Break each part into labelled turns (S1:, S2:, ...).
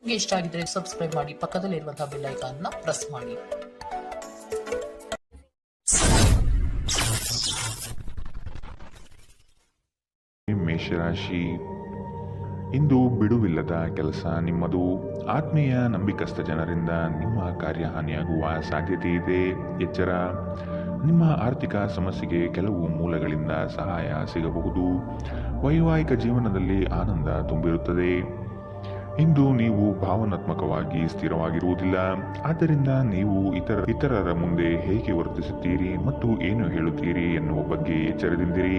S1: ನಿಮಗೆ ಇಷ್ಟ ಆಗಿದ್ರೆ ಸಬ್ಸ್ಕ್ರೈಬ್ ಮಾಡಿ, ಪಕ್ಕದಲ್ಲಿರುವಂತಹ ಬೆಲ್ ಐಕಾನ್ ನ ಪ್ರೆಸ್ ಮಾಡಿ.
S2: ಮೇಷರಾಶಿ, ಇಂದು ಬಿಡುವಿಲ್ಲದ ಕೆಲಸ ನಿಮ್ಮದು. ಆತ್ಮೀಯ ನಂಬಿಕಸ್ಥ ಜನರಿಂದ ನಿಮ್ಮ ಕಾರ್ಯಹಾನಿಯಾಗುವ ಸಾಧ್ಯತೆ ಇದೆ. ಎಚ್ಚರ. ನಿಮ್ಮ ಆರ್ಥಿಕ ಸಮಸ್ಯೆಗೆ ಕೆಲವು ಮೂಲಗಳಿಂದ ಸಹಾಯ ಸಿಗಬಹುದು. ವೈವಾಹಿಕ ಜೀವನದಲ್ಲಿ ಆನಂದ ತುಂಬಿರುತ್ತದೆ. ಇಂದು ನೀವು ಭಾವನಾತ್ಮಕವಾಗಿ ಸ್ಥಿರವಾಗಿರುವುದಿಲ್ಲ. ಆದ್ದರಿಂದ ನೀವು ಇತರರ ಮುಂದೆ ಹೇಗೆ ವರ್ತಿಸುತ್ತೀರಿ ಮತ್ತು ಏನು ಹೇಳುತ್ತೀರಿ ಎನ್ನುವ ಬಗ್ಗೆ ಎಚ್ಚರದಿಂದಿರಿ.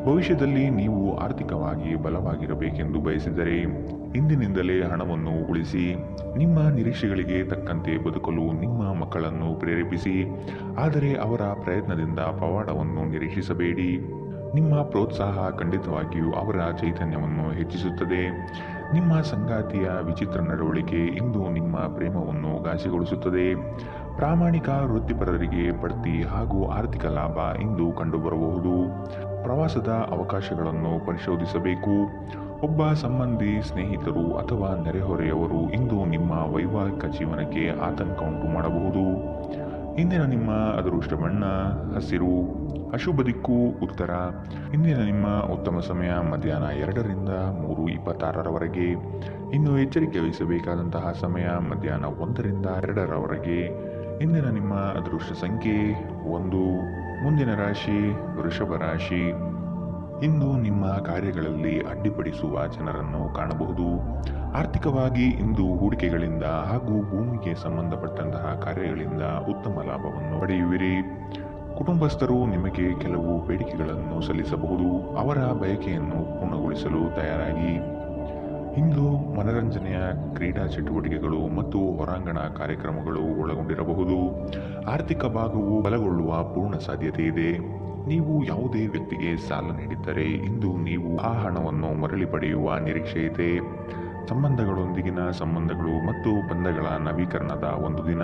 S2: ಭವಿಷ್ಯದಲ್ಲಿ ನೀವು ಆರ್ಥಿಕವಾಗಿ ಬಲವಾಗಿರಬೇಕೆಂದು ಬಯಸಿದರೆ ಇಂದಿನಿಂದಲೇ ಹಣವನ್ನು ಉಳಿಸಿ. ನಿಮ್ಮ ನಿರೀಕ್ಷೆಗಳಿಗೆ ತಕ್ಕಂತೆ ಬದುಕಲು ನಿಮ್ಮ ಮಕ್ಕಳನ್ನು ಪ್ರೇರೇಪಿಸಿ, ಆದರೆ ಅವರ ಪ್ರಯತ್ನದಿಂದ ಪವಾಡವನ್ನು ನಿರೀಕ್ಷಿಸಬೇಡಿ. ನಿಮ್ಮ ಪ್ರೋತ್ಸಾಹ ಖಂಡಿತವಾಗಿಯೂ ಅವರ ಚೈತನ್ಯವನ್ನು ಹೆಚ್ಚಿಸುತ್ತದೆ. ನಿಮ್ಮ ಸಂಗಾತಿಯ ವಿಚಿತ್ರ ನಡವಳಿಕೆ ಇಂದು ನಿಮ್ಮ ಪ್ರೇಮವನ್ನು ಘಾಸಿಗೊಳಿಸುತ್ತದೆ. ಪ್ರಾಮಾಣಿಕ ವೃತ್ತಿಪರರಿಗೆ ಬಡ್ತಿ ಹಾಗೂ ಆರ್ಥಿಕ ಲಾಭ ಇಂದು ಕಂಡುಬರಬಹುದು. ಪ್ರವಾಸದ ಅವಕಾಶಗಳನ್ನು ಪರಿಶೋಧಿಸಬೇಕು. ಒಬ್ಬ ಸಂಬಂಧಿ, ಸ್ನೇಹಿತರು ಅಥವಾ ನೆರೆಹೊರೆಯವರು ಇಂದು ನಿಮ್ಮ ವೈವಾಹಿಕ ಜೀವನಕ್ಕೆ ಆತಂಕ ಉಂಟು ಮಾಡಬಹುದು. ಇಂದಿನ ನಿಮ್ಮ ಅದೃಷ್ಟ ಬಣ್ಣ ಹಸಿರು. ಅಶುಭ ದಿಕ್ಕು ಉತ್ತರ. ಇಂದಿನ ನಿಮ್ಮ ಉತ್ತಮ ಸಮಯ ಮಧ್ಯಾಹ್ನ 2 ರಿಂದ 3:26 ಇನ್ನು ಎಚ್ಚರಿಕೆ ವಹಿಸಬೇಕಾದಂತಹ ಸಮಯ ಮಧ್ಯಾಹ್ನ 1 ರಿಂದ 2 ಇಂದಿನ ನಿಮ್ಮ ಅದೃಷ್ಟ ಸಂಖ್ಯೆ 1. ಮುಂದಿನ ರಾಶಿ ವೃಷಭ ರಾಶಿ. ಇಂದು ನಿಮ್ಮ ಕಾರ್ಯಗಳಲ್ಲಿ ಅಡ್ಡಿಪಡಿಸುವ ಜನರನ್ನು ಕಾಣಬಹುದು. ಆರ್ಥಿಕವಾಗಿ ಇಂದು ಹೂಡಿಕೆಗಳಿಂದ ಹಾಗೂ ಭೂಮಿಗೆ ಸಂಬಂಧಪಟ್ಟಂತಹ ಕಾರ್ಯಗಳಿಂದ ಉತ್ತಮ ಲಾಭವನ್ನು ಪಡೆಯುವಿರಿ. ಕುಟುಂಬಸ್ಥರು ನಿಮಗೆ ಕೆಲವು ಬೇಡಿಕೆಗಳನ್ನು ಸಲ್ಲಿಸಬಹುದು. ಅವರ ಬಯಕೆಯನ್ನು ಪೂರ್ಣಗೊಳಿಸಲು ತಯಾರಾಗಿ. ಇಂದು ಮನರಂಜನೆಯ ಕ್ರೀಡಾ ಚಟುವಟಿಕೆಗಳು ಮತ್ತು ಹೊರಾಂಗಣ ಕಾರ್ಯಕ್ರಮಗಳು ಒಳಗೊಂಡಿರಬಹುದು. ಆರ್ಥಿಕ ಭಾಗವು ಬಲಗೊಳ್ಳುವ ಪೂರ್ಣ ಸಾಧ್ಯತೆ ಇದೆ. ನೀವು ಯಾವುದೇ ವ್ಯಕ್ತಿಗೆ ಸಾಲ ನೀಡಿದ್ದರೆ ಇಂದು ನೀವು ಆ ಹಣವನ್ನು ಮರಳಿ ಪಡೆಯುವ ನಿರೀಕ್ಷೆ ಇದೆ. ಸಂಬಂಧಗಳೊಂದಿಗಿನ ಸಂಬಂಧಗಳು ಮತ್ತು ಬಂಧಗಳ ನವೀಕರಣದ ಒಂದು ದಿನ.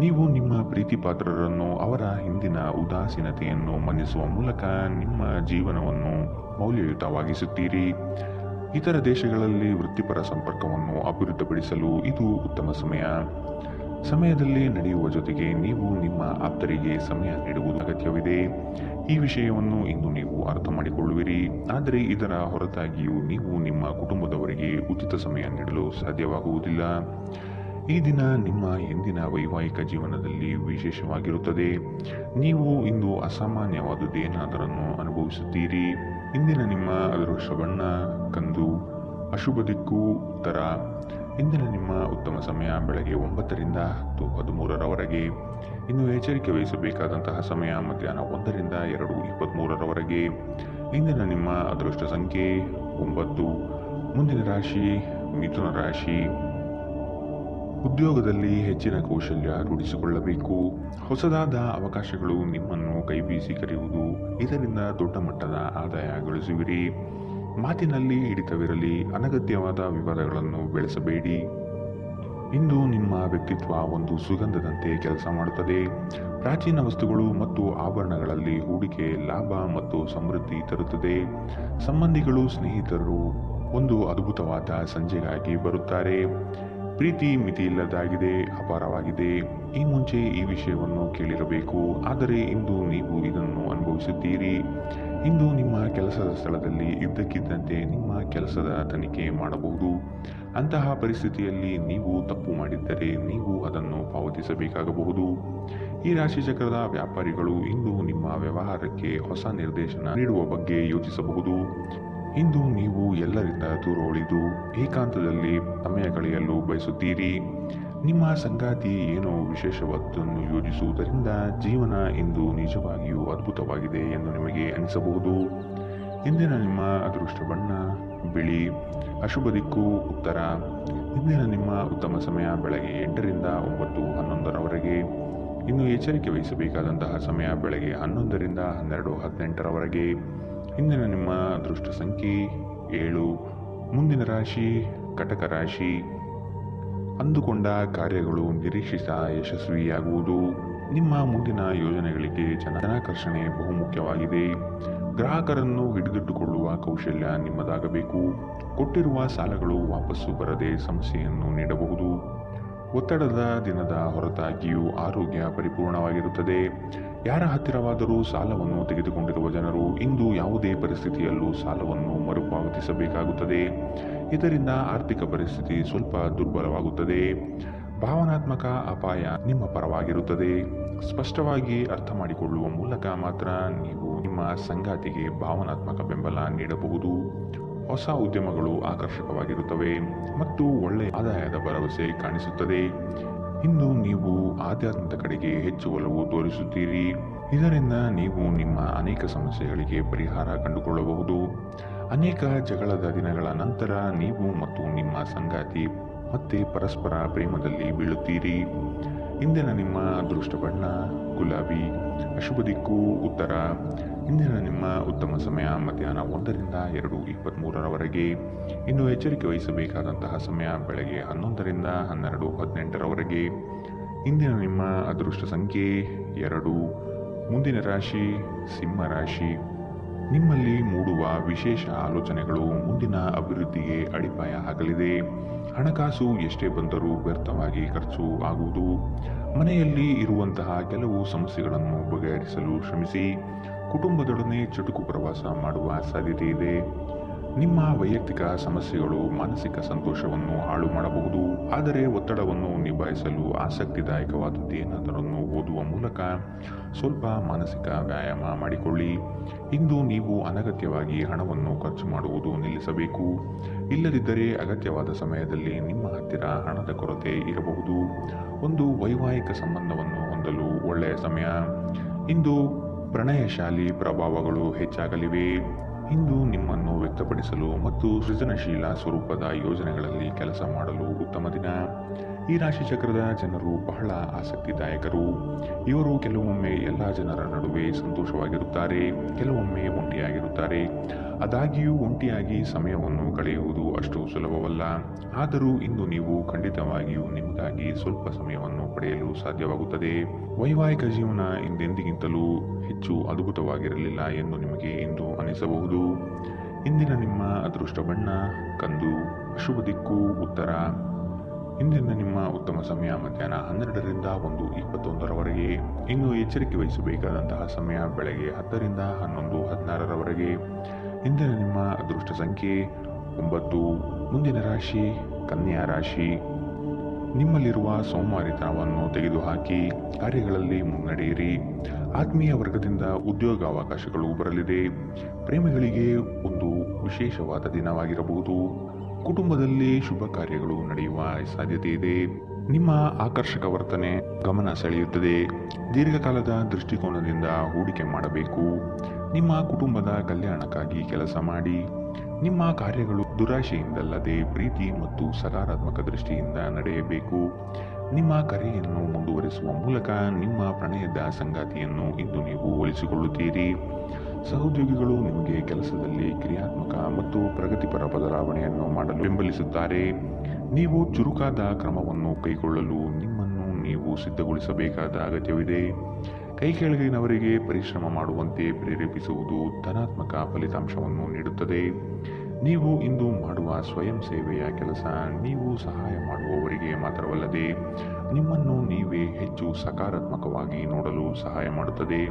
S2: ನೀವು ನಿಮ್ಮ ಪ್ರೀತಿ ಪಾತ್ರರನ್ನು ಅವರ ಹಿಂದಿನ ಉದಾಸೀನತೆಯನ್ನು ಮನ್ನಿಸುವ ಮೂಲಕ ನಿಮ್ಮ ಜೀವನವನ್ನು ಮೌಲ್ಯಯುತವಾಗಿಸುತ್ತೀರಿ. ಇತರ ದೇಶಗಳಲ್ಲಿ ವೃತ್ತಿಪರ ಸಂಪರ್ಕವನ್ನು ಅಭಿವೃದ್ಧಿಪಡಿಸಲು ಇದು ಉತ್ತಮ ಸಮಯದಲ್ಲಿ ನಡೆಯುವ ಜೊತೆಗೆ ನೀವು ನಿಮ್ಮ ಆಪ್ತರಿಗೆ ಸಮಯ ನೀಡುವುದು ಅಗತ್ಯವಿದೆ. ಈ ವಿಷಯವನ್ನು ಇಂದು ನೀವು ಅರ್ಥ ಮಾಡಿಕೊಳ್ಳುವಿರಿ. ಆದರೆ ಇದರ ಹೊರತಾಗಿಯೂ ನೀವು ನಿಮ್ಮ ಕುಟುಂಬದವರಿಗೆ ಉಚಿತ ಸಮಯ ನೀಡಲು ಸಾಧ್ಯವಾಗುವುದಿಲ್ಲ. ಈ ದಿನ ನಿಮ್ಮ ಹಿಂದಿನ ವೈವಾಹಿಕ ಜೀವನದಲ್ಲಿ ವಿಶೇಷವಾಗಿರುತ್ತದೆ. ನೀವು ಇಂದು ಅಸಾಮಾನ್ಯವಾದುದೇನಾದರನ್ನು ಅನುಭವಿಸುತ್ತೀರಿ. ಇಂದಿನ ನಿಮ್ಮ ಅದೃಷ್ಟ ಬಣ್ಣ ಕಂದು. ಅಶುಭ ದಿಕ್ಕು ಉತ್ತರ. ಇಂದಿನ ನಿಮ್ಮ ಉತ್ತಮ ಸಮಯ ಬೆಳಗ್ಗೆ 9 ರಿಂದ 10:13 ಇನ್ನು ಎಚ್ಚರಿಕೆ ವಹಿಸಬೇಕಾದಂತಹ ಸಮಯ ಮಧ್ಯಾಹ್ನ 1 ರಿಂದ 2:23 ಇಂದಿನ ನಿಮ್ಮ ಅದೃಷ್ಟ ಸಂಖ್ಯೆ 9. ಮುಂದಿನ ರಾಶಿ ಮಿಥುನ ರಾಶಿ. ಉದ್ಯೋಗದಲ್ಲಿ ಹೆಚ್ಚಿನ ಕೌಶಲ್ಯ ರೂಢಿಸಿಕೊಳ್ಳಬೇಕು. ಹೊಸದಾದ ಅವಕಾಶಗಳು ನಿಮ್ಮನ್ನು ಕೈಬೀಸಿ ಕರೆಯುವುದು. ಇದರಿಂದ ದೊಡ್ಡ ಮಟ್ಟದ ಆದಾಯ ಗಳಿಸುವಿರಿ. ಮಾತಿನಲ್ಲಿ ಹಿಡಿತವಿರಲಿ. ಅನಗತ್ಯವಾದ ವಿವಾದಗಳನ್ನು ಬೆಳೆಸಬೇಡಿ. ಇಂದು ನಿಮ್ಮ ವ್ಯಕ್ತಿತ್ವ ಒಂದು ಸುಗಂಧದಂತೆ ಕೆಲಸ ಮಾಡುತ್ತದೆ. ಪ್ರಾಚೀನ ವಸ್ತುಗಳು ಮತ್ತು ಆಭರಣಗಳಲ್ಲಿ ಹೂಡಿಕೆ ಲಾಭ ಮತ್ತು ಸಮೃದ್ಧಿ ತರುತ್ತದೆ. ಸಂಬಂಧಿಗಳು, ಸ್ನೇಹಿತರು ಒಂದು ಅದ್ಭುತವಾದ ಸಂಜೆಗಾಗಿ ಬರುತ್ತಾರೆ. ಪ್ರೀತಿ ಮಿತಿಯಿಲ್ಲದಾಗಿದೆ, ಅಪಾರವಾಗಿದೆ. ಈ ಮುಂಚೆ ಈ ವಿಷಯವನ್ನು ಕೇಳಿರಬೇಕು, ಆದರೆ ಇಂದು ನೀವು ಇದನ್ನು ಅನುಭವಿಸುತ್ತೀರಿ. ಇಂದು ನಿಮ್ಮ ಕೆಲಸದ ಸ್ಥಳದಲ್ಲಿ ಇದ್ದಕ್ಕಿದ್ದಂತೆ ನಿಮ್ಮ ಕೆಲಸದ ತನಿಖೆ ಮಾಡಬಹುದು. ಅಂತಹ ಪರಿಸ್ಥಿತಿಯಲ್ಲಿ ನೀವು ತಪ್ಪು ಮಾಡಿದ್ದರೆ ನೀವು ಅದನ್ನು ಪಾವತಿಸಬೇಕಾಗಬಹುದು. ಈ ರಾಶಿಚಕ್ರದ ವ್ಯಾಪಾರಿಗಳು ಇಂದು ನಿಮ್ಮ ವ್ಯವಹಾರಕ್ಕೆ ಹೊಸ ನಿರ್ದೇಶನ ನೀಡುವ ಬಗ್ಗೆ ಯೋಚಿಸಬಹುದು. ಇಂದು ನೀವು ಎಲ್ಲರಿಂದ ದೂರ ಉಳಿದು ಏಕಾಂತದಲ್ಲಿ ಸಮಯ ಕಳೆಯಲು ಬಯಸುತ್ತೀರಿ. ನಿಮ್ಮ ಸಂಗಾತಿ ಏನೋ ವಿಶೇಷವಾದನ್ನು ಯೋಜಿಸುವುದರಿಂದ ಜೀವನ ಇಂದು ನಿಜವಾಗಿಯೂ ಅದ್ಭುತವಾಗಿದೆ ಎಂದು ನಿಮಗೆ ಅನಿಸಬಹುದು. ಇಂದಿನ ನಿಮ್ಮ ಅದೃಷ್ಟ ಬಣ್ಣ ಬಿಳಿ. ಅಶುಭ ದಿಕ್ಕು ಉತ್ತರ. ಇಂದಿನ ನಿಮ್ಮ ಉತ್ತಮ ಸಮಯ ಬೆಳಗ್ಗೆ 8 ರಿಂದ 9:11 ಇನ್ನು ಎಚ್ಚರಿಕೆ ವಹಿಸಬೇಕಾದಂತಹ ಸಮಯ ಬೆಳಗ್ಗೆ 11 ರಿಂದ 12:18 ಇಂದಿನ ನಿಮ್ಮ ಅದೃಷ್ಟ ಸಂಖ್ಯೆ 7. ಮುಂದಿನ ರಾಶಿ ಕಟಕ ರಾಶಿ. ಅಂದುಕೊಂಡ ಕಾರ್ಯಗಳು ನಿರೀಕ್ಷಿತ ಯಶಸ್ವಿಯಾಗುವುದು. ನಿಮ್ಮ ಮುಂದಿನ ಯೋಜನೆಗಳಿಗೆ ಜನಾಕರ್ಷಣೆ ಬಹುಮುಖ್ಯವಾಗಿದೆ. ಗ್ರಾಹಕರನ್ನು ಹಿಡಿದಿಟ್ಟುಕೊಳ್ಳುವ ಕೌಶಲ್ಯ ನಿಮ್ಮದಾಗಬೇಕು. ಕೊಟ್ಟಿರುವ ಸಾಲಗಳು ವಾಪಸ್ಸು ಬರದೆ ಸಮಸ್ಯೆಯನ್ನು ನೀಡಬಹುದು. ಒತ್ತಡದ ದಿನದ ಹೊರತಾಗಿಯೂ ಆರೋಗ್ಯ ಪರಿಪೂರ್ಣವಾಗಿರುತ್ತದೆ. ಯಾರ ಹತ್ತಿರವಾದರೂ ಸಾಲವನ್ನು ತೆಗೆದುಕೊಂಡಿರುವ ಜನರು ಇಂದು ಯಾವುದೇ ಪರಿಸ್ಥಿತಿಯಲ್ಲೂ ಸಾಲವನ್ನು ಮರುಪಾವತಿಸಬೇಕಾಗುತ್ತದೆ. ಇದರಿಂದ ಆರ್ಥಿಕ ಪರಿಸ್ಥಿತಿ ಸ್ವಲ್ಪ ದುರ್ಬಲವಾಗುತ್ತದೆ. ಭಾವನಾತ್ಮಕ ಅಪಾಯ ನಿಮ್ಮ ಪರವಾಗಿರುತ್ತದೆ. ಸ್ಪಷ್ಟವಾಗಿ ಅರ್ಥ ಮಾಡಿಕೊಳ್ಳುವ ಮೂಲಕ ಮಾತ್ರ ನೀವು ನಿಮ್ಮ ಸಂಗಾತಿಗೆ ಭಾವನಾತ್ಮಕ ಬೆಂಬಲ ನೀಡಬಹುದು. ಹೊಸ ಉದ್ಯಮಗಳು ಆಕರ್ಷಕವಾಗಿರುತ್ತವೆ ಮತ್ತು ಒಳ್ಳೆಯ ಆದಾಯದ ಭರವಸೆ ಕಾಣಿಸುತ್ತದೆ. ಇಂದು ನೀವು ಆಧ್ಯಾತ್ಮದ ಕಡೆಗೆ ಹೆಚ್ಚು ಒಲವು ತೋರಿಸುತ್ತೀರಿ. ಇದರಿಂದ ನೀವು ನಿಮ್ಮ ಅನೇಕ ಸಮಸ್ಯೆಗಳಿಗೆ ಪರಿಹಾರ ಕಂಡುಕೊಳ್ಳಬಹುದು. ಅನೇಕ ಜಗಳದ ದಿನಗಳ ನಂತರ ನೀವು ಮತ್ತು ನಿಮ್ಮ ಸಂಗಾತಿ ಮತ್ತೆ ಪರಸ್ಪರ ಪ್ರೇಮದಲ್ಲಿ ಬೀಳುತ್ತೀರಿ. ಇಂದಿನ ನಿಮ್ಮ ಅದೃಷ್ಟ ಬಣ್ಣ ಗುಲಾಬಿ. ಅಶುಭ ದಿಕ್ಕು ಉತ್ತರ. ಇಂದಿನ ನಿಮ್ಮ ಉತ್ತಮ ಸಮಯ ಮಧ್ಯಾಹ್ನ 1ರಿಂದ 2:23 ಇನ್ನು ಎಚ್ಚರಿಕೆ ವಹಿಸಬೇಕಾದಂತಹ ಸಮಯ ಬೆಳಗ್ಗೆ 11ರಿಂದ 12:18 ಇಂದಿನ ನಿಮ್ಮ ಅದೃಷ್ಟ ಸಂಖ್ಯೆ 2. ಮುಂದಿನ ರಾಶಿ ಸಿಂಹ ರಾಶಿ. ನಿಮ್ಮಲ್ಲಿ ಮೂಡುವ ವಿಶೇಷ ಆಲೋಚನೆಗಳು ಮುಂದಿನ ಅಭಿವೃದ್ಧಿಗೆ ಅಡಿಪಾಯ ಹಾಕಲಿದೆ. ಹಣಕಾಸು ಎಷ್ಟೇ ಬಂದರೂ ವ್ಯರ್ಥವಾಗಿ ಖರ್ಚು ಆಗುವುದು. ಮನೆಯಲ್ಲಿ ಇರುವಂತಹ ಕೆಲವು ಸಮಸ್ಯೆಗಳನ್ನು ಬಗೆಹರಿಸಲು ಶ್ರಮಿಸಿ. ಕುಟುಂಬದೊಡನೆ ಚುಟುಕು ಪ್ರವಾಸ ಮಾಡುವ ಸಾಧ್ಯತೆ ಇದೆ. ನಿಮ್ಮ ವೈಯಕ್ತಿಕ ಸಮಸ್ಯೆಗಳು ಮಾನಸಿಕ ಸಂತೋಷವನ್ನು ಹಾಳು ಮಾಡಬಹುದು. ಆದರೆ ಒತ್ತಡವನ್ನು ನಿಭಾಯಿಸಲು ಆಸಕ್ತಿದಾಯಕವಾದದ್ದೇನಾದರನ್ನು ಓದುವ ಮೂಲಕ ಸ್ವಲ್ಪ ಮಾನಸಿಕ ವ್ಯಾಯಾಮ ಮಾಡಿಕೊಳ್ಳಿ. ಇಂದು ನೀವು ಅನಗತ್ಯವಾಗಿ ಹಣವನ್ನು ಖರ್ಚು ಮಾಡುವುದು ನಿಲ್ಲಿಸಬೇಕು. ಇಲ್ಲದಿದ್ದರೆ ಅಗತ್ಯವಾದ ಸಮಯದಲ್ಲಿ ನಿಮ್ಮ ಹತ್ತಿರ ಹಣದ ಕೊರತೆ ಇರಬಹುದು. ಒಂದು ವೈವಾಹಿಕ ಸಂಬಂಧವನ್ನು ಹೊಂದಲು ಒಳ್ಳೆಯ ಸಮಯ. ಇಂದು ಪ್ರಣಯಶಾಲಿ ಪ್ರಭಾವಗಳು ಹೆಚ್ಚಾಗಲಿವೆ. ಇಂದು ನಿಮ್ಮನ್ನು ವ್ಯಕ್ತಪಡಿಸಲು ಮತ್ತು ಸೃಜನಶೀಲ ಸ್ವರೂಪದ ಯೋಜನೆಗಳಲ್ಲಿ ಕೆಲಸ ಮಾಡಲು ಉತ್ತಮ ದಿನ. ಈ ರಾಶಿ ಚಕ್ರದ ಜನರು ಬಹಳ ಆಸಕ್ತಿದಾಯಕರು. ಇವರು ಕೆಲವೊಮ್ಮೆ ಎಲ್ಲ ಜನರ ನಡುವೆ ಸಂತೋಷವಾಗಿರುತ್ತಾರೆ, ಕೆಲವೊಮ್ಮೆ ಒಂಟಿಯಾಗಿರುತ್ತಾರೆ. ಆದಾಗ್ಯೂ ಒಂಟಿಯಾಗಿ ಸಮಯವನ್ನು ಕಳೆಯುವುದು ಅಷ್ಟು ಸುಲಭವಲ್ಲ. ಆದರೂ ಇಂದು ನೀವು ಖಂಡಿತವಾಗಿಯೂ ನಿಮಗಾಗಿ ಸ್ವಲ್ಪ ಸಮಯವನ್ನು ಪಡೆಯಲು ಸಾಧ್ಯವಾಗುತ್ತದೆ. ವೈವಾಹಿಕ ಜೀವನ ಹಿಂದೆಂದಿಗಿಂತಲೂ ಹೆಚ್ಚು ಅದ್ಭುತವಾಗಿರಲಿಲ್ಲ ಎಂದು ನಿಮಗೆ ಇಂದು ಅನಿಸಬಹುದು. ಇಂದಿನ ನಿಮ್ಮ ಅದೃಷ್ಟ ಬಣ್ಣ ಕಂದು. ಅಶುಭ ದಿಕ್ಕು ಉತ್ತರ. ಇಂದಿನ ನಿಮ್ಮ ಉತ್ತಮ ಸಮಯ ಮಧ್ಯಾಹ್ನ 12ರಿಂದ 1:21 ಇನ್ನು ಎಚ್ಚರಿಕೆ ವಹಿಸಬೇಕಾದಂತಹ ಸಮಯ ಬೆಳಗ್ಗೆ 10ರಿಂದ 11:16 ಇಂದಿನ ನಿಮ್ಮ ಅದೃಷ್ಟ ಸಂಖ್ಯೆ 9. ಮುಂದಿನ ರಾಶಿ ಕನ್ಯಾ ರಾಶಿ. ನಿಮ್ಮಲ್ಲಿರುವ ಸೋಮಾರಿತನವನ್ನು ತೆಗೆದುಹಾಕಿ ಕಾರ್ಯಗಳಲ್ಲಿ ಮುನ್ನಡೆಯಿರಿ. ಆತ್ಮೀಯ ವರ್ಗದಿಂದ ಉದ್ಯೋಗಾವಕಾಶಗಳು ಬರಲಿದೆ. ಪ್ರೇಮಿಗಳಿಗೆ ಒಂದು ವಿಶೇಷವಾದ ದಿನವಾಗಿರಬಹುದು. ಕುಟುಂಬದಲ್ಲಿ ಶುಭ ಕಾರ್ಯಗಳು ನಡೆಯುವ ಸಾಧ್ಯತೆ ಇದೆ. ನಿಮ್ಮ ಆಕರ್ಷಕ ವರ್ತನೆ ಗಮನ ಸೆಳೆಯುತ್ತದೆ. ದೀರ್ಘಕಾಲದ ದೃಷ್ಟಿಕೋನದಿಂದ ಹೂಡಿಕೆ ಮಾಡಬೇಕು. ನಿಮ್ಮ ಕುಟುಂಬದ ಕಲ್ಯಾಣಕ್ಕಾಗಿ ಕೆಲಸ ಮಾಡಿ. ನಿಮ್ಮ ಕಾರ್ಯಗಳು ದುರಾಶೆಯಿಂದಲ್ಲದೆ ಪ್ರೀತಿ ಮತ್ತು ಸಕಾರಾತ್ಮಕ ದೃಷ್ಟಿಯಿಂದ ನಡೆಯಬೇಕು. ನಿಮ್ಮ ಕರೆಯನ್ನು ಮುಂದುವರಿಸುವ ಮೂಲಕ ನಿಮ್ಮ ಪ್ರಣಯದ ಸಂಗಾತಿಯನ್ನು ಇಂದು ನೀವು ಒಲಿಸಿಕೊಳ್ಳುತ್ತೀರಿ. ಸಹೋದ್ಯೋಗಿಗಳು ನಿಮಗೆ ಕೆಲಸದಲ್ಲಿ ಕ್ರಿಯಾತ್ಮಕ ಮತ್ತು ಪ್ರಗತಿಪರ ಬದಲಾವಣೆಯನ್ನು ಮಾಡಲು ಬೆಂಬಲಿಸುತ್ತಾರೆ. ನೀವು ಚುರುಕಾದ ಕ್ರಮವನ್ನು ಕೈಗೊಳ್ಳಲು ನಿಮ್ಮನ್ನು ನೀವು ಸಿದ್ಧಗೊಳಿಸಬೇಕಾದ ಅಗತ್ಯವಿದೆ. ಕೈಕೆಳಗಿನವರಿಗೆ ಪರಿಶ್ರಮ ಮಾಡುವಂತೆ ಪ್ರೇರೇಪಿಸುವುದು ಧನಾತ್ಮಕ ಫಲಿತಾಂಶವನ್ನು ನೀಡುತ್ತದೆ. ನೀವು ಇಂದು ಮಾಡುವ ಸ್ವಯಂ ಸೇವೆಯ ಕೆಲಸ ನೀವು ಸಹಾಯ ಮಾಡುವವರಿಗೆ ಮಾತ್ರವಲ್ಲದೆ ನಿಮ್ಮನ್ನು ನೀವೇ ಹೆಚ್ಚು ಸಕಾರಾತ್ಮಕವಾಗಿ ನೋಡಲು ಸಹಾಯ ಮಾಡುತ್ತದೆ.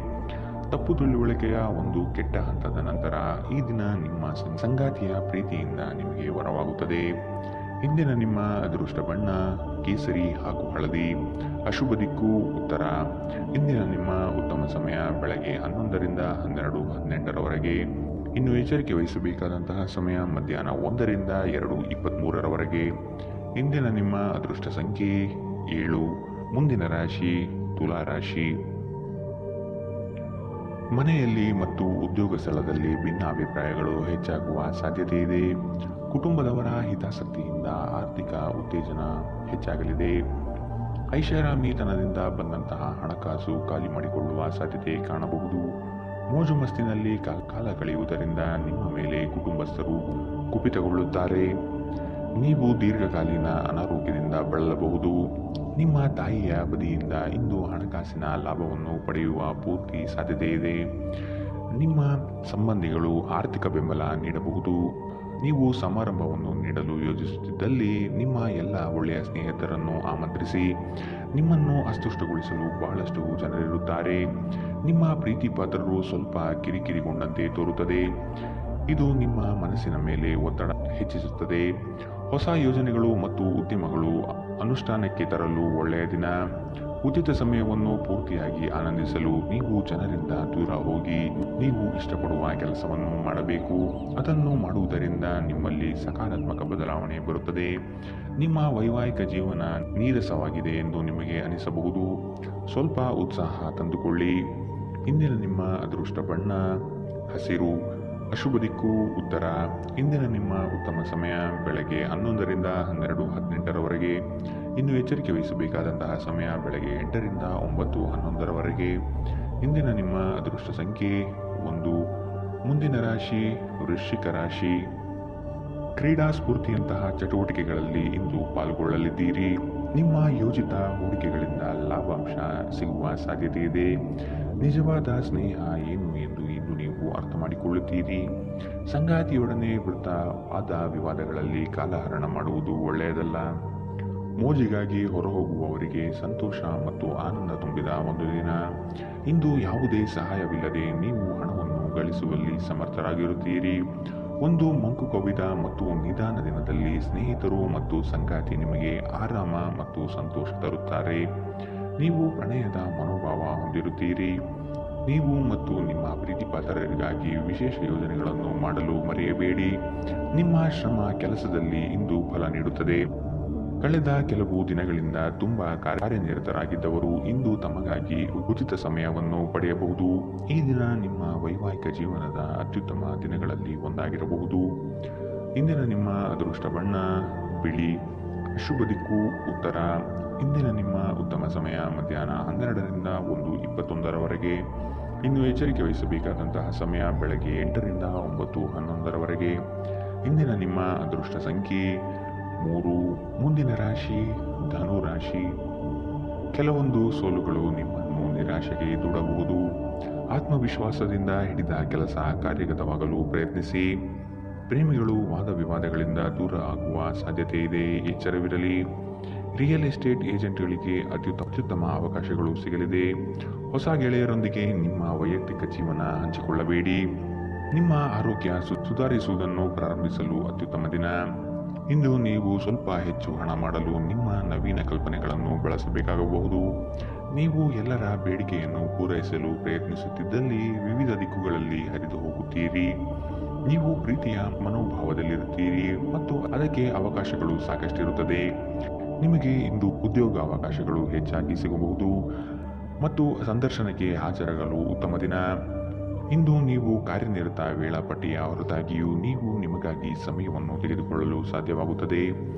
S2: ತಪ್ಪು ತಿಳುವಳಿಕೆಯ ಒಂದು ಕೆಟ್ಟ ಹಂತದ ನಂತರ ಈ ದಿನ ನಿಮ್ಮ ಸಂಗಾತಿಯ ಪ್ರೀತಿಯಿಂದ ನಿಮಗೆ ವರವಾಗುತ್ತದೆ. ಇಂದಿನ ನಿಮ್ಮ ಅದೃಷ್ಟ ಬಣ್ಣ ಕೇಸರಿ ಹಾಗೂ ಹಳದಿ. ಅಶುಭ ದಿಕ್ಕು ಉತ್ತರ. ಇಂದಿನ ನಿಮ್ಮ ಉತ್ತಮ ಸಮಯ ಬೆಳಗ್ಗೆ 11ರಿಂದ 12:18 ಇನ್ನು ಎಚ್ಚರಿಕೆ ವಹಿಸಬೇಕಾದಂತಹ ಸಮಯ ಮಧ್ಯಾಹ್ನ 1ರಿಂದ 2:23 ಇಂದಿನ ನಿಮ್ಮ ಅದೃಷ್ಟ ಸಂಖ್ಯೆ 7. ಮುಂದಿನ ರಾಶಿ ತುಲಾ ರಾಶಿ. ಮನೆಯಲ್ಲಿ ಮತ್ತು ಉದ್ಯೋಗ ಸ್ಥಳದಲ್ಲಿ ಭಿನ್ನಾಭಿಪ್ರಾಯಗಳು ಹೆಚ್ಚಾಗುವ ಸಾಧ್ಯತೆ ಇದೆ. ಕುಟುಂಬದವರ ಹಿತಾಸಕ್ತಿಯಿಂದ ಆರ್ಥಿಕ ಉತ್ತೇಜನ ಹೆಚ್ಚಾಗಲಿದೆ. ಐಷಾರಾಮಿತನದಿಂದ ಬಂದಂತಹ ಹಣಕಾಸು ಖಾಲಿ ಮಾಡಿಕೊಳ್ಳುವ ಸಾಧ್ಯತೆ ಕಾಣಬಹುದು. ಮೋಜು ಮಸ್ತಿನಲ್ಲಿ ಕಾಲ ಕಳೆಯುವುದರಿಂದ ನಿಮ್ಮ ಮೇಲೆ ಕುಟುಂಬಸ್ಥರು ಕುಪಿತಗೊಳ್ಳುತ್ತಾರೆ. ನೀವು ದೀರ್ಘಕಾಲೀನ ಅನಾರೋಗ್ಯದಿಂದ ಬಳಲಬಹುದು. ನಿಮ್ಮ ತಾಯಿಯ ಬದಿಯಿಂದ ಇಂದು ಹಣಕಾಸಿನ ಲಾಭವನ್ನು ಪಡೆಯುವ ಪೂರ್ತಿ ಸಾಧ್ಯತೆ ಇದೆ. ನಿಮ್ಮ ಸಂಬಂಧಿಗಳು ಆರ್ಥಿಕ ಬೆಂಬಲ ನೀಡಬಹುದು. ನೀವು ಸಮಾರಂಭವನ್ನು ನೀಡಲು ಯೋಜಿಸುತ್ತಿದ್ದಲ್ಲಿ ನಿಮ್ಮ ಎಲ್ಲ ಒಳ್ಳೆಯ ಸ್ನೇಹಿತರನ್ನು ಆಮಂತ್ರಿಸಿ. ನಿಮ್ಮನ್ನು ಅಸ್ತುಷ್ಟಗೊಳಿಸಲು ಬಹಳಷ್ಟು ಜನರಿರುತ್ತಾರೆ. ನಿಮ್ಮ ಪ್ರೀತಿ ಪಾತ್ರರು ಸ್ವಲ್ಪ ಕಿರಿಕಿರಿಗೊಂಡಂತೆ ತೋರುತ್ತದೆ. ಇದು ನಿಮ್ಮ ಮನಸ್ಸಿನ ಮೇಲೆ ಒತ್ತಡ ಹೆಚ್ಚಿಸುತ್ತದೆ. ಹೊಸ ಯೋಜನೆಗಳು ಮತ್ತು ಉದ್ಯಮಗಳು ಅನುಷ್ಠಾನಕ್ಕೆ ತರಲು ಒಳ್ಳೆಯ ದಿನ. ಉಚಿತ ಸಮಯವನ್ನು ಪೂರ್ತಿಯಾಗಿ ಆನಂದಿಸಲು ನೀವು ಜನರಿಂದ ದೂರ ಹೋಗಿ ನೀವು ಇಷ್ಟಪಡುವ ಕೆಲಸವನ್ನು ಮಾಡಬೇಕು. ಅದನ್ನು ಮಾಡುವುದರಿಂದ ನಿಮ್ಮಲ್ಲಿ ಸಕಾರಾತ್ಮಕ ಬದಲಾವಣೆ ಬರುತ್ತದೆ. ನಿಮ್ಮ ವೈವಾಹಿಕ ಜೀವನ ನೀರಸವಾಗಿದೆ ಎಂದು ನಿಮಗೆ ಅನಿಸಬಹುದು. ಸ್ವಲ್ಪ ಉತ್ಸಾಹ ತಂದುಕೊಳ್ಳಿ. ಇಂದಿನ ನಿಮ್ಮ ಅದೃಷ್ಟ ಬಣ್ಣ ಹಸಿರು. ಅಶುಭ ದಿಕ್ಕು ಉತ್ತರ. ಇಂದಿನ ನಿಮ್ಮ ಉತ್ತಮ ಸಮಯ ಬೆಳಗ್ಗೆ 11ರಿಂದ 12:18ರವರೆಗೆ. ಇನ್ನು ಎಚ್ಚರಿಕೆ ವಹಿಸಬೇಕಾದಂತಹ ಸಮಯ ಬೆಳಗ್ಗೆ 8ರಿಂದ 9:11ರವರೆಗೆ. ಇಂದಿನ ನಿಮ್ಮ ಅದೃಷ್ಟ ಸಂಖ್ಯೆ 1. ಮುಂದಿನ ರಾಶಿ ವೃಶ್ಚಿಕ ರಾಶಿ. ಕ್ರೀಡಾ ಸ್ಫೂರ್ತಿಯಂತಹ ಚಟುವಟಿಕೆಗಳಲ್ಲಿ ಇಂದು ಪಾಲ್ಗೊಳ್ಳಲಿದ್ದೀರಿ. ನಿಮ್ಮ ಯೋಜಿತ ಹೂಡಿಕೆಗಳಿಂದ ಲಾಭಾಂಶ ಸಿಗುವ ಸಾಧ್ಯತೆ ಇದೆ. ನಿಜವಾದ ಸ್ನೇಹ ಏನು ಎಂದು ಇಂದು ನೀವು ಅರ್ಥ ಮಾಡಿಕೊಳ್ಳುತ್ತೀರಿ. ಸಂಗಾತಿಯೊಡನೆ ವಾದ ವಿವಾದಗಳಲ್ಲಿ ಕಾಲಹರಣ ಮಾಡುವುದು ಒಳ್ಳೆಯದಲ್ಲ. ಮೋಜಿಗಾಗಿ ಹೊರಹೋಗುವವರಿಗೆ ಸಂತೋಷ ಮತ್ತು ಆನಂದ ತುಂಬಿದ ಒಂದು ದಿನ. ಇಂದು ಯಾವುದೇ ಸಹಾಯವಿಲ್ಲದೆ ನೀವು ಹಣವನ್ನು ಗಳಿಸುವಲ್ಲಿ ಸಮರ್ಥರಾಗಿರುತ್ತೀರಿ. ಒಂದು ಮಂಕು ಕವಿದ ಮತ್ತು ನಿಧಾನ ದಿನದಲ್ಲಿ ಸ್ನೇಹಿತರು ಮತ್ತು ಸಂಗಾತಿ ನಿಮಗೆ ಆರಾಮ ಮತ್ತು ಸಂತೋಷ ತರುತ್ತಾರೆ. ನೀವು ಪ್ರಣಯದ ಮನೋಭಾವ ಹೊಂದಿರುತ್ತೀರಿ. ನೀವು ಮತ್ತು ನಿಮ್ಮ ಪ್ರೀತಿಪಾತ್ರರಿಗಾಗಿ ವಿಶೇಷ ಯೋಜನೆಗಳನ್ನು ಮಾಡಲು ಮರೆಯಬೇಡಿ. ನಿಮ್ಮ ಶ್ರಮ ಕೆಲಸದಲ್ಲಿ ಇಂದು ಫಲ ನೀಡುತ್ತದೆ. ಕಳೆದ ಕೆಲವು ದಿನಗಳಿಂದ ತುಂಬಾ ಕಾರ್ಯನಿರತರಾಗಿದ್ದವರು ಇಂದು ತಮಗಾಗಿ ಉಚಿತ ಸಮಯವನ್ನು ಪಡೆಯಬಹುದು. ಈ ದಿನ ನಿಮ್ಮ ವೈವಾಹಿಕ ಜೀವನದ ಅತ್ಯುತ್ತಮ ದಿನಗಳಲ್ಲಿ ಒಂದಾಗಿರಬಹುದು. ಇಂದಿನ ನಿಮ್ಮ ಅದೃಷ್ಟ ಬಣ್ಣ ಬಿಳಿ. ಶುಭ ದಿಕ್ಕು ಉತ್ತರ. ಇಂದಿನ ನಿಮ್ಮ ಉತ್ತಮ ಸಮಯ ಮಧ್ಯಾಹ್ನ 12ರಿಂದ 1:21ರವರೆಗೆ. ಇನ್ನು ಎಚ್ಚರಿಕೆ ವಹಿಸಬೇಕಾದಂತಹ ಸಮಯ ಬೆಳಗ್ಗೆ 8ರಿಂದ 9:11ರವರೆಗೆ. ಇಂದಿನ ನಿಮ್ಮ ಅದೃಷ್ಟ ಸಂಖ್ಯೆ 3. ಮುಂದಿನ ರಾಶಿ ಧನು ರಾಶಿ. ಕೆಲವೊಂದು ಸೋಲುಗಳು ನಿಮ್ಮನ್ನು ನಿರಾಶೆಗೆ ದೂಡಬಹುದು. ಆತ್ಮವಿಶ್ವಾಸದಿಂದ ಹಿಡಿದ ಕೆಲಸ ಕಾರ್ಯಗತವಾಗಲು ಪ್ರಯತ್ನಿಸಿ. ಪ್ರೇಮಿಗಳು ವಾದ ವಿವಾದಗಳಿಂದ ದೂರ ಆಗುವ ಸಾಧ್ಯತೆ ಇದೆ. ಎಚ್ಚರವಿರಲಿ. ರಿಯಲ್ ಎಸ್ಟೇಟ್ ಏಜೆಂಟ್ಗಳಿಗೆ ಅತ್ಯುತ್ತಮ ಅವಕಾಶಗಳು ಸಿಗಲಿದೆ. ಹೊಸ ಗೆಳೆಯರೊಂದಿಗೆ ನಿಮ್ಮ ವೈಯಕ್ತಿಕ ಜೀವನ ಹಂಚಿಕೊಳ್ಳಬೇಡಿ. ನಿಮ್ಮ ಆರೋಗ್ಯ ಸುಧಾರಿಸುವುದನ್ನು ಪ್ರಾರಂಭಿಸಲು ಅತ್ಯುತ್ತಮ ದಿನ. ಇಂದು ನೀವು ಸ್ವಲ್ಪ ಹೆಚ್ಚು ಹಣ ಮಾಡಲು ನಿಮ್ಮ ನವೀನ ಕಲ್ಪನೆಗಳನ್ನು ಬಳಸಬೇಕಾಗಬಹುದು. ನೀವು ಎಲ್ಲರ ಬೇಡಿಕೆಯನ್ನು ಪೂರೈಸಲು ಪ್ರಯತ್ನಿಸುತ್ತಿದ್ದಲ್ಲಿ ವಿವಿಧ ದಿಕ್ಕುಗಳಲ್ಲಿ ಹರಿದು ಹೋಗುತ್ತೀರಿ. ನೀವು ಪ್ರೀತಿಯ ಮನೋಭಾವದಲ್ಲಿರುತ್ತೀರಿ ಮತ್ತು ಅದಕ್ಕೆ ಅವಕಾಶಗಳು ಸಾಕಷ್ಟಿರುತ್ತದೆ. ನಿಮಗೆ ಇಂದು ಉದ್ಯೋಗ ಅವಕಾಶಗಳು ಹೆಚ್ಚಾಗಿ ಸಿಗಬಹುದು ಮತ್ತು ಸಂದರ್ಶನಕ್ಕೆ ಹಾಜರಾಗಲು ಉತ್ತಮ ದಿನ. ಇಂದು ನೀವು ಕಾರ್ಯನಿರತ ವೇಳಾಪಟ್ಟಿಯ ಹೊರತಾಗಿಯೂ ನೀವು ನಿಮಗಾಗಿ ಸಮಯವನ್ನು ತೆಗೆದುಕೊಳ್ಳಲು ಸಾಧ್ಯವಾಗುತ್ತದೆ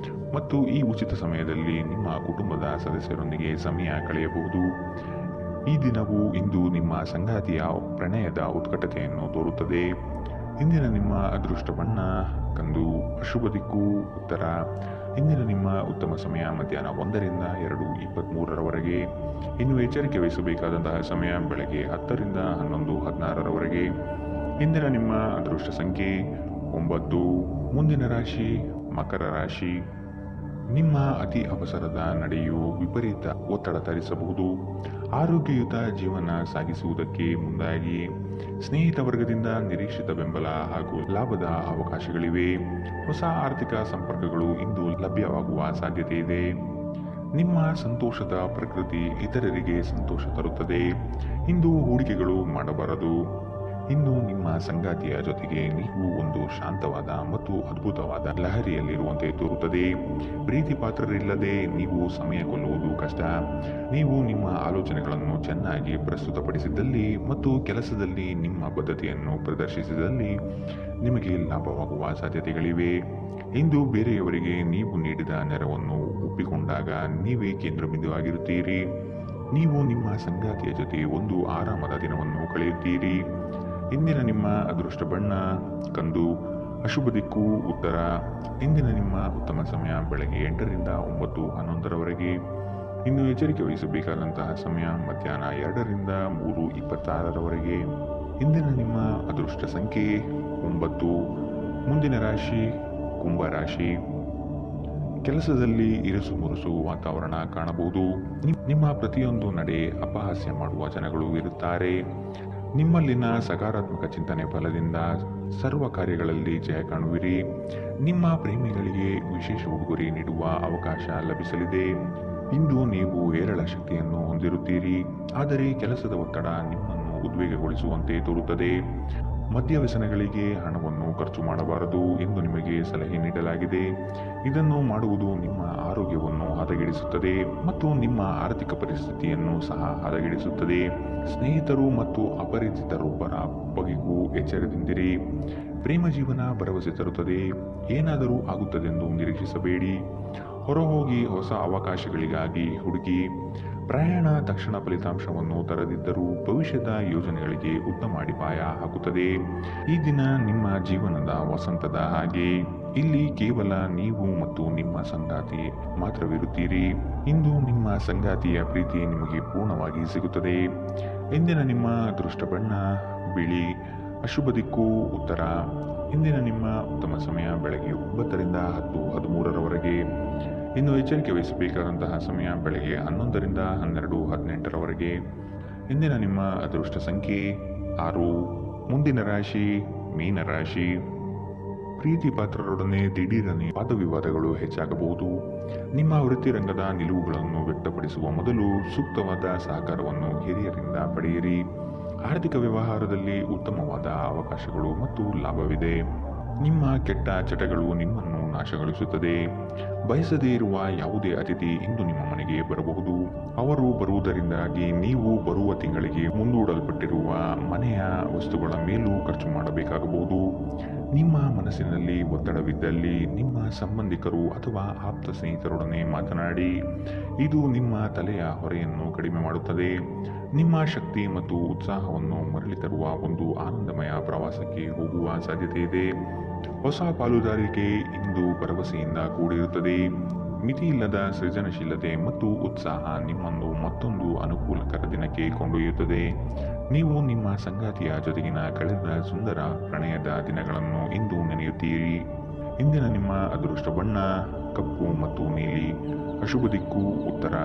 S2: ಮತ್ತು ಈ ಉಚಿತ ಸಮಯದಲ್ಲಿ ನಿಮ್ಮ ಕುಟುಂಬದ ಸದಸ್ಯರೊಂದಿಗೆ ಸಮಯ ಕಳೆಯಬಹುದು. ಈ ದಿನವು ಇಂದು ನಿಮ್ಮ ಸಂಗಾತಿಯ ಪ್ರಣಯದ ಉತ್ಕಟತೆಯನ್ನು ತೋರುತ್ತದೆ. ಇಂದಿನ ನಿಮ್ಮ ಅದೃಷ್ಟ ಬಣ್ಣ ಕಂದು. ಅಶುಭ ದಿಕ್ಕು ಉತ್ತರ. ಇಂದಿನ ನಿಮ್ಮ ಉತ್ತಮ ಸಮಯ ಮಧ್ಯಾಹ್ನ 1ರಿಂದ 2:23ರವರೆಗೆ. ಇನ್ನು ಎಚ್ಚರಿಕೆ ವಹಿಸಬೇಕಾದಂತಹ ಸಮಯ ಬೆಳಗ್ಗೆ 10ರಿಂದ 11:16ರವರೆಗೆ. ಇಂದಿನ ನಿಮ್ಮ ಅದೃಷ್ಟ ಸಂಖ್ಯೆ 9. ಮುಂದಿನ ರಾಶಿ ಮಕರ ರಾಶಿ. ನಿಮ್ಮ ಅತಿ ಅವಸರದ ನಡೆಯು ವಿಪರೀತ ಒತ್ತಡ ತರಿಸಬಹುದು. ಆರೋಗ್ಯಯುತ ಜೀವನ ಸಾಗಿಸುವುದಕ್ಕೆ ಮುಂದಾಗಿ. ಸ್ನೇಹಿತ ವರ್ಗದಿಂದ ನಿರೀಕ್ಷಿತ ಬೆಂಬಲ ಹಾಗೂ ಲಾಭದ ಅವಕಾಶಗಳಿವೆ. ಹೊಸ ಆರ್ಥಿಕ ಸಂಪರ್ಕಗಳು ಇಂದು ಲಭ್ಯವಾಗುವ ಸಾಧ್ಯತೆ ಇದೆ. ನಿಮ್ಮ ಸಂತೋಷದ ಪ್ರಕೃತಿ ಇತರರಿಗೆ ಸಂತೋಷ ತರುತ್ತದೆ. ಇಂದು ಹೂಡಿಕೆಗಳು ಮಾಡಬಾರದು. ಇನ್ನು ನಿಮ್ಮ ಸಂಗಾತಿಯ ಜೊತೆಗೆ ನೀವು ಒಂದು ಶಾಂತವಾದ ಮತ್ತು ಅದ್ಭುತವಾದ ಲಹರಿಯಲ್ಲಿರುವಂತೆ ತೋರುತ್ತದೆ. ಪ್ರೀತಿ ಪಾತ್ರರಿಲ್ಲದೆ ನೀವು ಸಮಯ ಕೊಲ್ಲುವುದು ಕಷ್ಟ. ನೀವು ನಿಮ್ಮ ಆಲೋಚನೆಗಳನ್ನು ಚೆನ್ನಾಗಿ ಪ್ರಸ್ತುತಪಡಿಸಿದಲ್ಲಿ ಮತ್ತು ಕೆಲಸದಲ್ಲಿ ನಿಮ್ಮ ಬದ್ಧತೆಯನ್ನು ಪ್ರದರ್ಶಿಸಿದಲ್ಲಿ ನಿಮಗೆ ಲಾಭವಾಗುವ ಸಾಧ್ಯತೆಗಳಿವೆ. ಇಂದು ಬೇರೆಯವರಿಗೆ ನೀವು ನೀಡಿದ ನೆರವನ್ನು ಒಪ್ಪಿಕೊಂಡಾಗ ನೀವೇ ಕೇಂದ್ರಬಿಂದುವಾಗಿರುತ್ತೀರಿ. ನೀವು ನಿಮ್ಮ ಸಂಗಾತಿಯ ಜೊತೆ ಒಂದು ಆರಾಮದ ದಿನವನ್ನು ಕಳೆಯುತ್ತೀರಿ. ಇಂದಿನ ನಿಮ್ಮ ಅದೃಷ್ಟ ಬಣ್ಣ ಕಂದು. ಅಶುಭ ದಿಕ್ಕು ಉತ್ತರ. ಇಂದಿನ ನಿಮ್ಮ ಉತ್ತಮ ಸಮಯ ಬೆಳಗ್ಗೆ 8ರಿಂದ 9:11ರವರೆಗೆ. ಇನ್ನು ಎಚ್ಚರಿಕೆ ವಹಿಸಬೇಕಾದಂತಹ ಸಮಯ ಮಧ್ಯಾಹ್ನ 2ರಿಂದ 3:26ರವರೆಗೆ. ಇಂದಿನ ನಿಮ್ಮ ಅದೃಷ್ಟ ಸಂಖ್ಯೆ 9. ಮುಂದಿನ ರಾಶಿ ಕುಂಭರಾಶಿ. ಕೆಲಸದಲ್ಲಿ ಇರುಸು ಮುರುಸು ವಾತಾವರಣ ಕಾಣಬಹುದು. ನಿಮ್ಮ ಪ್ರತಿಯೊಂದು ನಡೆ ಅಪಹಾಸ್ಯ ಮಾಡುವ ಜನಗಳು ಇರುತ್ತಾರೆ. ನಿಮ್ಮಲ್ಲಿನ ಸಕಾರಾತ್ಮಕ ಚಿಂತನೆ ಫಲದಿಂದ ಸರ್ವ ಕಾರ್ಯಗಳಲ್ಲಿ ಜಯ ಕಾಣುವಿರಿ. ನಿಮ್ಮ ಪ್ರೇಮಿಗಳಿಗೆ ವಿಶೇಷ ಉಡುಗೊರೆ ನೀಡುವ ಅವಕಾಶ ಲಭಿಸಲಿದೆ. ಇಂದು ನೀವು ಹೇರಳ ಶಕ್ತಿಯನ್ನು ಹೊಂದಿರುತ್ತೀರಿ, ಆದರೆ ಕೆಲಸದ ಒತ್ತಡ ನಿಮ್ಮನ್ನು ಉದ್ವೇಗಗೊಳಿಸುವಂತೆ ತೋರುತ್ತದೆ. ಮದ್ಯ ವ್ಯಸನಗಳಿಗೆ ಹಣವನ್ನು ಖರ್ಚು ಮಾಡಬಾರದು ಎಂದು ನಿಮಗೆ ಸಲಹೆ ನೀಡಲಾಗಿದೆ. ಇದನ್ನು ಮಾಡುವುದು ನಿಮ್ಮ ಆರೋಗ್ಯವನ್ನು ಹದಗೆಡಿಸುತ್ತದೆ ಮತ್ತು ನಿಮ್ಮ ಆರ್ಥಿಕ ಪರಿಸ್ಥಿತಿಯನ್ನು ಸಹ ಹದಗೆಡಿಸುತ್ತದೆ. ಸ್ನೇಹಿತರು ಮತ್ತು ಅಪರಿಚಿತರೊಬ್ಬರ ಬಗೆಗೂ ಎಚ್ಚರದಿಂದಿರಿ. ಪ್ರೇಮ ಜೀವನ ಭರವಸೆ ತರುತ್ತದೆ. ಏನಾದರೂ ಆಗುತ್ತದೆಂದು ನಿರೀಕ್ಷಿಸಬೇಡಿ. ಹೊರಹೋಗಿ ಹೊಸ ಅವಕಾಶಗಳಿಗಾಗಿ ಹುಡುಕಿ. ಪ್ರಯಾಣ ತಕ್ಷಣ ಫಲಿತಾಂಶವನ್ನು ತರದಿದ್ದರೂ ಭವಿಷ್ಯದ ಯೋಜನೆಗಳಿಗೆ ಉತ್ತಮ ಅಡಿಪಾಯ ಹಾಕುತ್ತದೆ. ಈ ದಿನ ನಿಮ್ಮ ಜೀವನದ ವಸಂತದ ಹಾಗೆ. ಇಲ್ಲಿ ಕೇವಲ ನೀವು ಮತ್ತು ನಿಮ್ಮ ಸಂಗಾತಿ ಮಾತ್ರವಿರುತ್ತೀರಿ. ಇಂದು ನಿಮ್ಮ ಸಂಗಾತಿಯ ಪ್ರೀತಿ ನಿಮಗೆ ಪೂರ್ಣವಾಗಿ ಸಿಗುತ್ತದೆ. ಇಂದಿನ ನಿಮ್ಮ ಅದೃಷ್ಟ ಬಣ್ಣ ಬಿಳಿ. ಅಶುಭ ದಿಕ್ಕು ಉತ್ತರ. ಇಂದಿನ ನಿಮ್ಮ ಉತ್ತಮ ಸಮಯ ಬೆಳಗ್ಗೆ 9ರಿಂದ 10:13ರವರೆಗೆ. ಇನ್ನು ಎಚ್ಚರಿಕೆ ವಹಿಸಬೇಕಾದಂತಹ ಸಮಯ ಬೆಳಗ್ಗೆ 11ರಿಂದ 12:18ರವರೆಗೆ. ಇಂದಿನ ನಿಮ್ಮ ಅದೃಷ್ಟ ಸಂಖ್ಯೆ 6. ಮುಂದಿನ ರಾಶಿ ಮೀನರಾಶಿ. ಪ್ರೀತಿ ಪಾತ್ರರೊಡನೆ ದಿಢೀರನೆ ವಾದವಿವಾದಗಳು ಹೆಚ್ಚಾಗಬಹುದು. ನಿಮ್ಮ ವೃತ್ತಿರಂಗದ ನಿಲುವುಗಳನ್ನು ವ್ಯಕ್ತಪಡಿಸುವ ಮೊದಲು ಸೂಕ್ತವಾದ ಸಹಕಾರವನ್ನು ಹಿರಿಯರಿಂದ ಪಡೆಯಿರಿ. ಆರ್ಥಿಕ ವ್ಯವಹಾರದಲ್ಲಿ ಉತ್ತಮವಾದ ಅವಕಾಶಗಳು ಮತ್ತು ಲಾಭವಿದೆ. ನಿಮ್ಮ ಕೆಟ್ಟ ಚಟಗಳು ನಿಮ್ಮನ್ನು ನಾಶಗೊಳಿಸುತ್ತದೆ. ಬಯಸದೇ ಇರುವ ಯಾವುದೇ ಅತಿಥಿ ಇಂದು ನಿಮ್ಮ ಮನೆಗೆ ಬರಬಹುದು. ಅವರು ಬರುವುದರಿಂದಾಗಿ ನೀವು ಬರುವ ತಿಂಗಳಿಗೆ ಮುಂದೂಡಲ್ಪಟ್ಟಿರುವ ಮನೆಯ ವಸ್ತುಗಳ ಮೇಲೂ ಖರ್ಚು ಮಾಡಬೇಕಾಗಬಹುದು. ನಿಮ್ಮ ಮನಸ್ಸಿನಲ್ಲಿ ಒತ್ತಡವಿದ್ದಲ್ಲಿ ನಿಮ್ಮ ಸಂಬಂಧಿಕರು ಅಥವಾ ಆಪ್ತ ಸ್ನೇಹಿತರೊಡನೆ ಮಾತನಾಡಿ. ಇದು ನಿಮ್ಮ ತಲೆಯ ಹೊರೆಯನ್ನು ಕಡಿಮೆ ಮಾಡುತ್ತದೆ. ನಿಮ್ಮ ಶಕ್ತಿ ಮತ್ತು ಉತ್ಸಾಹವನ್ನು ಮರಳಿ ತರುವ ಒಂದು ಆನಂದಮಯ ಪ್ರವಾಸಕ್ಕೆ ಹೋಗುವ ಸಾಧ್ಯತೆ ಇದೆ. ಹೊಸ ಪಾಲುದಾರಿಕೆ ಇಂದು ಭರವಸೆಯಿಂದ ಕೂಡಿರುತ್ತದೆ. ಮಿತಿಯಿಲ್ಲದ ಸೃಜನಶೀಲತೆ ಮತ್ತು ಉತ್ಸಾಹ ನಿಮ್ಮನ್ನು ಮತ್ತೊಂದು ಅನುಕೂಲಕರ ದಿನಕ್ಕೆ ಕೊಂಡೊಯ್ಯುತ್ತದೆ. ನೀವು ನಿಮ್ಮ ಸಂಗಾತಿಯ ಜೊತೆಗಿನ ಕಳೆದ ಸುಂದರ ಪ್ರಣಯದ ದಿನಗಳನ್ನು ಇಂದು ನೆನೆಯುತ್ತೀರಿ. ಇಂದಿನ ನಿಮ್ಮ ಅದೃಷ್ಟ ಬಣ್ಣ ಕಪ್ಪು ಮತ್ತು ನೀಲಿ. ಅಶುಭ ದಿಕ್ಕು ಉತ್ತರ.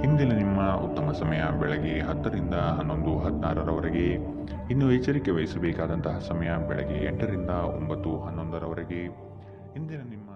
S2: ಇಂದಿನ ನಿಮ್ಮ ಉತ್ತಮ ಸಮಯ ಬೆಳಗ್ಗೆ 10ರಿಂದ 11:16ರವರೆಗೆ. ಇನ್ನು ಎಚ್ಚರಿಕೆ ವಹಿಸಬೇಕಾದಂತಹ ಸಮಯ ಬೆಳಗ್ಗೆ 8ರಿಂದ 9:11ರವರೆಗೆ. ಇಂದಿನ ನಿಮ್ಮ